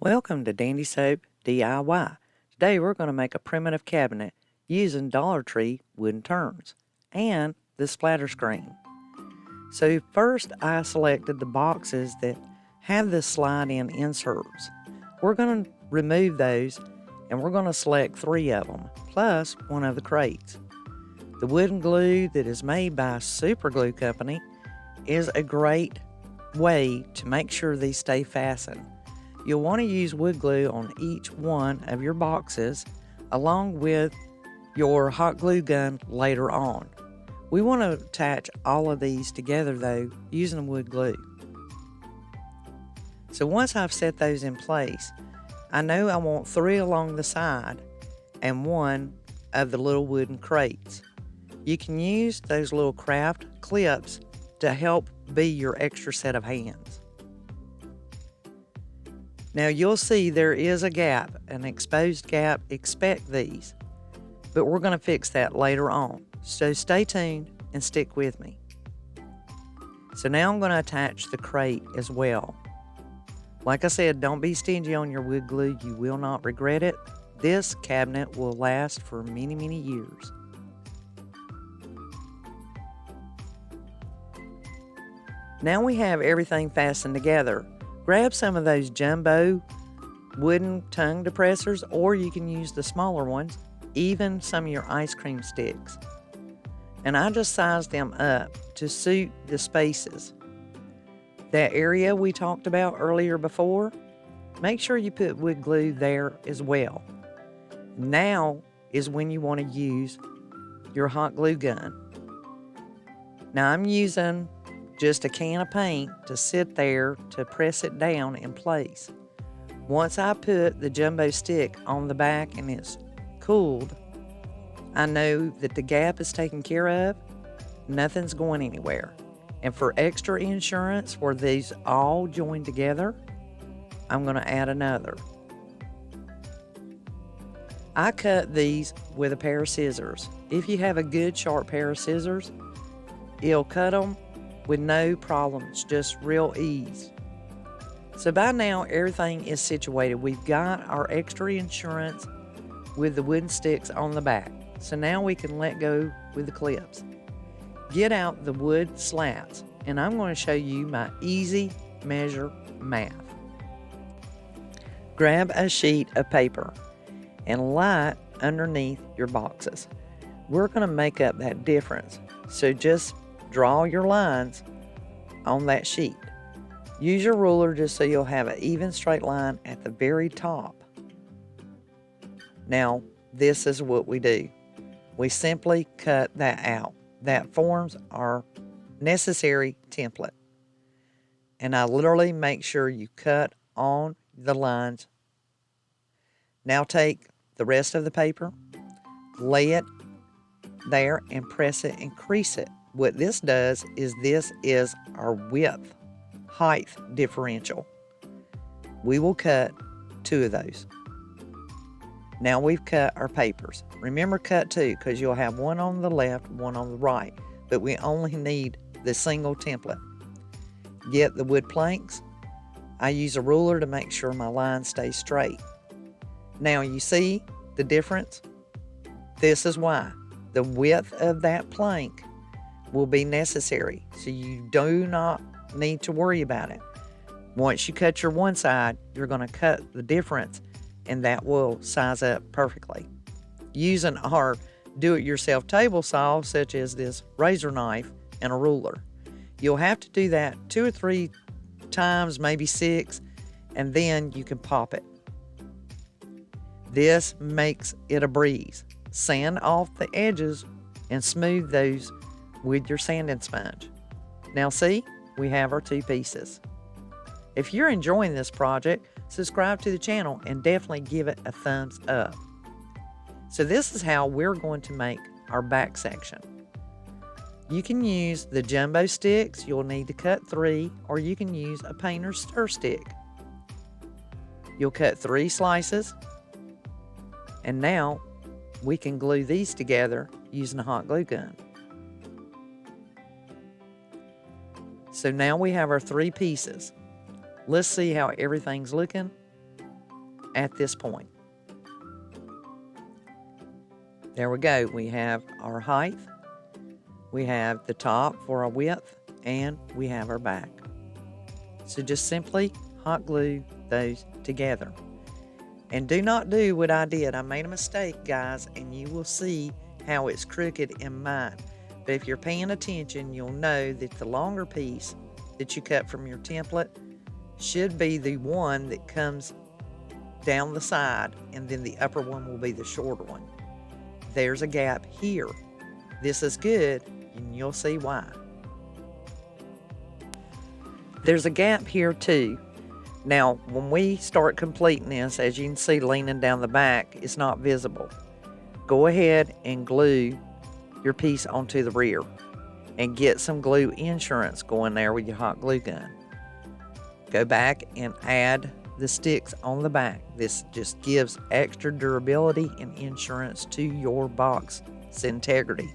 Welcome to Dandysoap DIY. Today we're going to make a primitive cabinet using Dollar Tree wooden turns and the splatter screen. So first I selected the boxes that have the slide-in inserts. We're going to remove those and we're going to select 3 of them, plus one of the crates. The wooden glue that is made by Super Glue Company is a great way to make sure these stay fastened. You'll want to use wood glue on each one of your boxes along with your hot glue gun later on. We want to attach all of these together though using wood glue. So once I've set those in place, I know I want 3 along the side and 1 of the little wooden crates. You can use those little craft clips to help be your extra set of hands. Now you'll see there is a gap, an exposed gap. Expect these, but we're going to fix that later on. So stay tuned and stick with me. So now I'm going to attach the crate as well. Like I said, don't be stingy on your wood glue. You will not regret it. This cabinet will last for many, many years. Now we have everything fastened together. Grab some of those jumbo wooden tongue depressors, or you can use the smaller ones, even some of your ice cream sticks. And I just sized them up to suit the spaces. That area we talked about earlier before, make sure you put wood glue there as well. Now is when you want to use your hot glue gun. Now I'm using just a can of paint to sit there to press it down in place. Once I put the jumbo stick on the back and it's cooled, I know that the gap is taken care of, nothing's going anywhere. And for extra insurance for these all joined together, I'm going to add another. I cut these with a pair of scissors. If you have a good sharp pair of scissors, it'll cut them with no problems, just real ease. So by now everything is situated. We've got our extra insurance with the wooden sticks on the back. So now we can let go with the clips. Get out the wood slats, and I'm going to show you my easy measure math. Grab a sheet of paper and lie it underneath your boxes. We're going to make up that difference. So just draw your lines on that sheet. Use your ruler just so you'll have an even straight line at the very top. Now, this is what we do. We simply cut that out. That forms our necessary template. And I literally make sure you cut on the lines. Now take the rest of the paper, lay it there and press it and crease it. What this does is this is our width, height differential. We will cut 2 of those. Now we've cut our papers. Remember, cut 2 because you'll have one on the left, one on the right, but we only need the single template. Get the wood planks. I use a ruler to make sure my line stays straight. Now you see the difference? This is why. The width of that plank will be necessary, so you do not need to worry about it. Once you cut your one side, you're going to cut the difference, and that will size up perfectly. Using our do-it-yourself table saw, such as this razor knife and a ruler, you'll have to do that 2 or 3 times, maybe 6, and then you can pop it. This makes it a breeze. Sand off the edges and smooth those with your sanding sponge. Now see, we have our 2 pieces. If you're enjoying this project, subscribe to the channel and definitely give it a thumbs up. So this is how we're going to make our back section. You can use the jumbo sticks. You'll need to cut 3, or you can use a painter's stir stick. You'll cut 3 slices, and now we can glue these together using a hot glue gun. So now we have our 3 pieces. Let's see how everything's looking. at this point. There we go. We have our height, we have the top for our width, and we have our back. So just simply hot glue those together. And do not do what I did. I made a mistake, guys, and you will see how it's crooked in mine. But if you're paying attention, you'll know that the longer piece that you cut from your template should be the one that comes down the side, and then the upper one will be the shorter one. There's a gap here. This is good, and you'll see why. There's a gap here too. Now, when we start completing this, as you can see leaning down the back, it's not visible. Go ahead and glue your piece onto the rear and get some glue insurance going there with your hot glue gun. Go back and add the sticks on the back. This just gives extra durability and insurance to your box's integrity.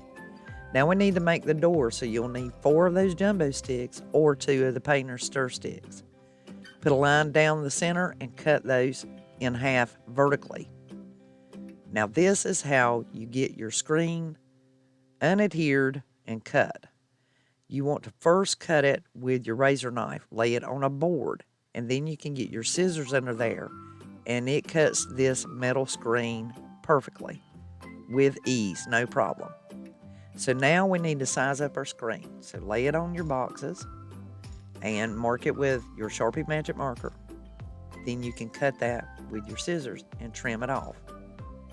Now we need to make the door, so you'll need 4 of those jumbo sticks or 2 of the painter's stir sticks. Put a line down the center and cut those in half vertically. Now this is how you get your screen unadhered and cut. You want to first cut it with your razor knife, lay it on a board, and then you can get your scissors under there, and it cuts this metal screen perfectly with ease, no problem. So now we need to size up our screen. So lay it on your boxes and mark it with your Sharpie Magic Marker. Then you can cut that with your scissors and trim it off.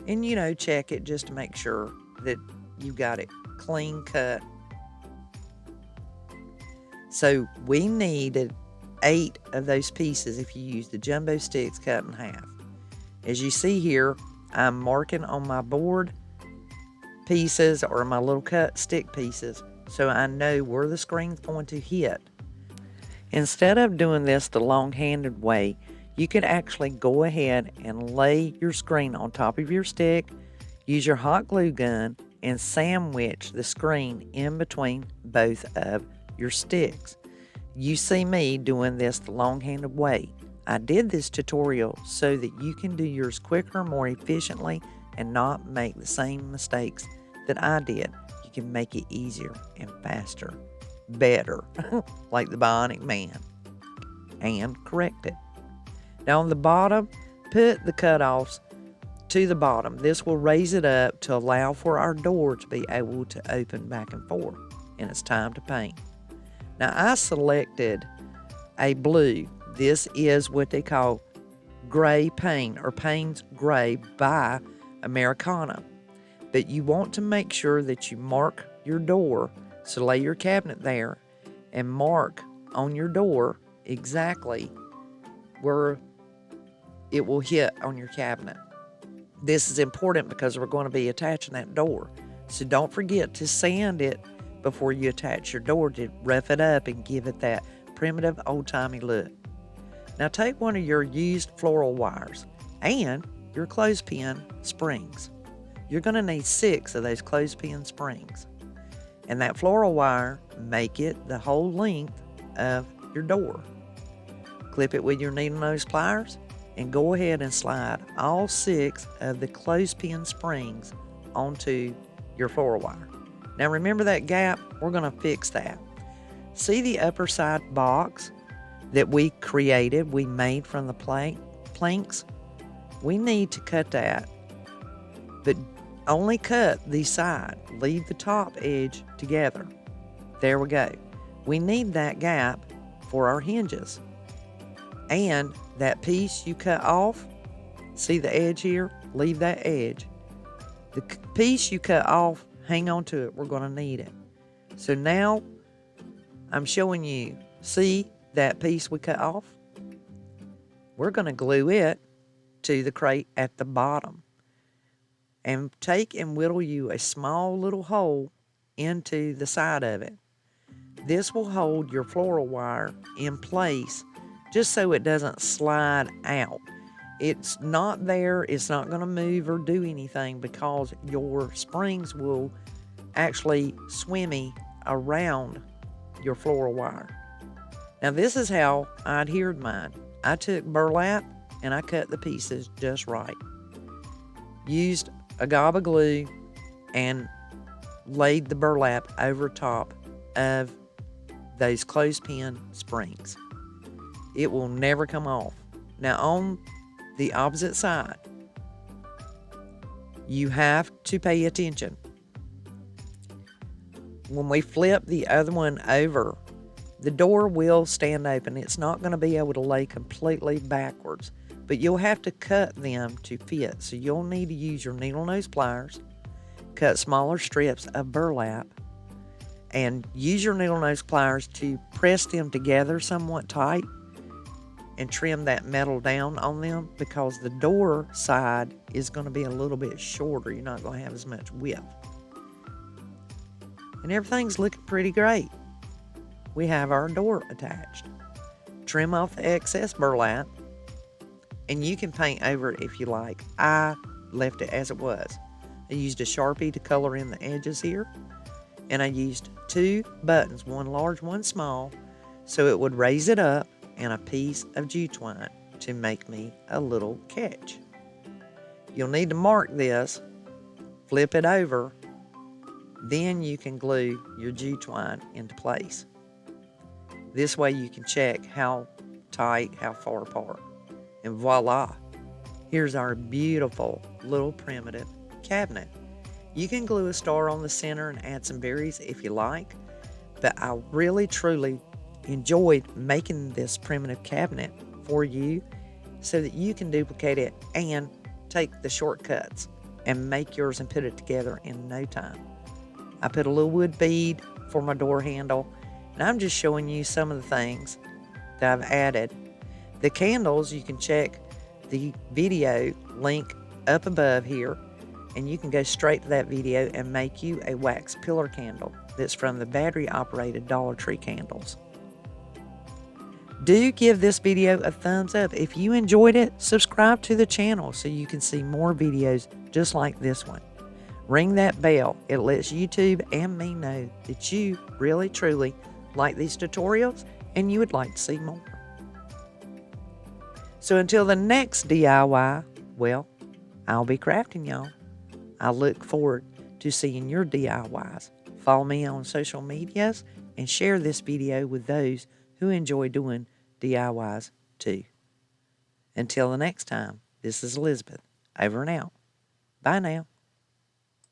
And check it just to make sure that you got it clean cut. So we needed 8 of those pieces if you use the jumbo sticks cut in half. As you see here, I'm marking on my board pieces or my little cut stick pieces so I know where the screen's going to hit. Instead of doing this the long-handed way, you could actually go ahead and lay your screen on top of your stick, use your hot glue gun, and sandwich the screen in between both of your sticks. You see me doing this the long-handed way. I did this tutorial so that you can do yours quicker, more efficiently, and not make the same mistakes that I did. You can make it easier and faster, better, like the Bionic Man, and correct it. Now on the bottom, put the cutoffs to the bottom. This will raise it up to allow for our door to be able to open back and forth, and it's time to paint. Now I selected a blue. This is what they call gray paint or Payne's Gray by Americana. But you want to make sure that you mark your door. So lay your cabinet there and mark on your door exactly where it will hit on your cabinet. This is important because we're going to be attaching that door. So don't forget to sand it before you attach your door to rough it up and give it that primitive old-timey look. Now take one of your used floral wires and your clothespin springs. You're going to need 6 of those clothespin springs. And that floral wire, make it the whole length of your door. Clip it with your needle nose pliers and go ahead and slide all 6 of the clothespin springs onto your floral wire. Now remember that gap? We're going to fix that. See the upper side box that we created, we made from the planks? We need to cut that, but only cut the side. Leave the top edge together. There we go. We need that gap for our hinges. And that piece you cut off, see the edge here? Leave that edge. The piece you cut off, hang on to it. We're going to need it. So now I'm showing you, see that piece we cut off? We're going to glue it to the crate at the bottom. And take and whittle you a small little hole into the side of it. This will hold your floral wire in place just so it doesn't slide out. It's not there, it's not going to move or do anything because your springs will actually swimmy around your floral wire. Now this is how I adhered mine. I took burlap and I cut the pieces just right. Used a gob of glue and laid the burlap over top of those clothespin springs. It will never come off. Now on the opposite side, you have to pay attention. When we flip the other one over, the door will stand open. It's not going to be able to lay completely backwards, but you'll have to cut them to fit. So you'll need to use your needle nose pliers, cut smaller strips of burlap, and use your needle nose pliers to press them together somewhat tight and trim that metal down on them, because the door side is going to be a little bit shorter. You're not going to have as much width. And everything's looking pretty great. We have our door attached. Trim off the excess burlap, and you can paint over it if you like. I left it as it was. I used a Sharpie to color in the edges here, and I used 2 buttons, one large, one small, so it would raise it up, and a piece of jute twine to make me a little catch. You'll need to mark this, flip it over, then you can glue your jute twine into place. This way you can check how tight, how far apart. And voila, here's our beautiful little primitive cabinet. You can glue a star on the center and add some berries if you like, but I really truly enjoyed making this primitive cabinet for you so that you can duplicate it and take the shortcuts and make yours and put it together in no time. I put a little wood bead for my door handle, and I'm just showing you some of the things that I've added. The candles, you can check the video link up above here, and you can go straight to that video and make you a wax pillar candle that's from the battery operated Dollar Tree candles. Do give this video a thumbs up. If you enjoyed it, subscribe to the channel so you can see more videos just like this one. Ring that bell. It lets YouTube and me know that you really truly like these tutorials and you would like to see more. So until the next DIY, well, I'll be crafting, y'all. I look forward to seeing your DIYs. Follow me on social medias and share this video with those who enjoy doing DIYs too. Until the next time, this is Elizabeth, over and out. Bye now.